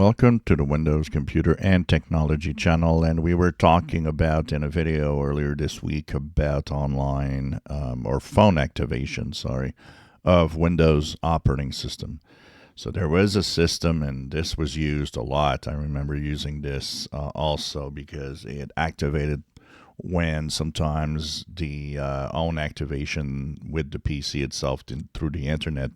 Welcome to the Windows Computer and Technology channel, and we were talking about in a video earlier this week about online or phone activation, of Windows operating system. So there was a system, and this was used a lot. I remember using this also because it activated when sometimes the own activation with the PC itself through the internet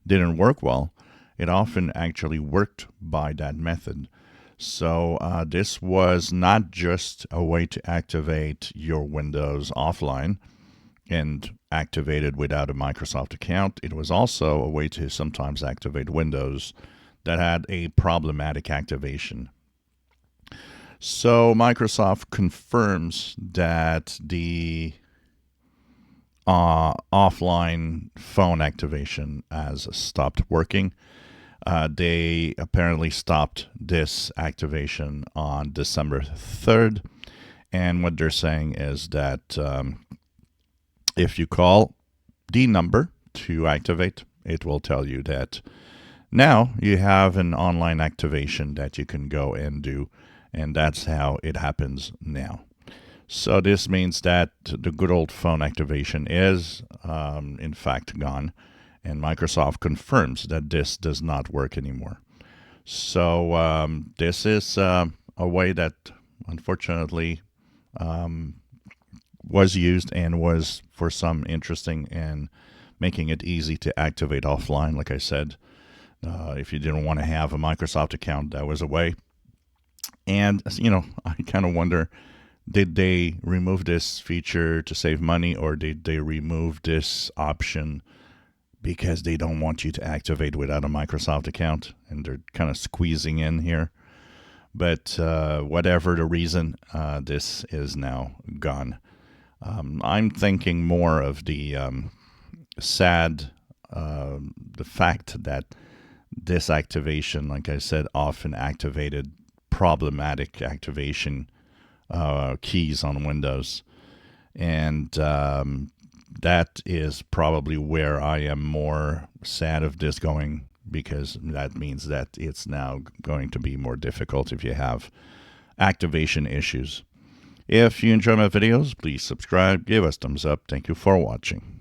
didn't work well. It often actually worked by that method. So this was not just a way to activate your Windows offline and activate it without a Microsoft account. It was also a way to sometimes activate Windows that had a problematic activation. So Microsoft confirms that the offline phone activation has stopped working. They apparently stopped this activation on December 3rd. And what they're saying is that if you call the number to activate, it will tell you that now you have an online activation that you can go and do. And that's how it happens now. So this means that the good old phone activation is, in fact, gone. And Microsoft confirms that this does not work anymore. So this is a way that, unfortunately, was used and was for some interesting and making it easy to activate offline. Like I said, if you didn't want to have a Microsoft account, that was a way. And, I kind of wonder, did they remove this feature to save money, or did they remove this option because they don't want you to activate without a Microsoft account? And they're kind of squeezing in here. But whatever the reason, this is now gone. I'm thinking more of the the fact that this activation, like I said, often activated problematic activation keys on Windows. And that is probably where I am more sad of this going, because that means that it's now going to be more difficult if you have activation issues. If you enjoy my videos, please subscribe, give us thumbs up. Thank you for watching.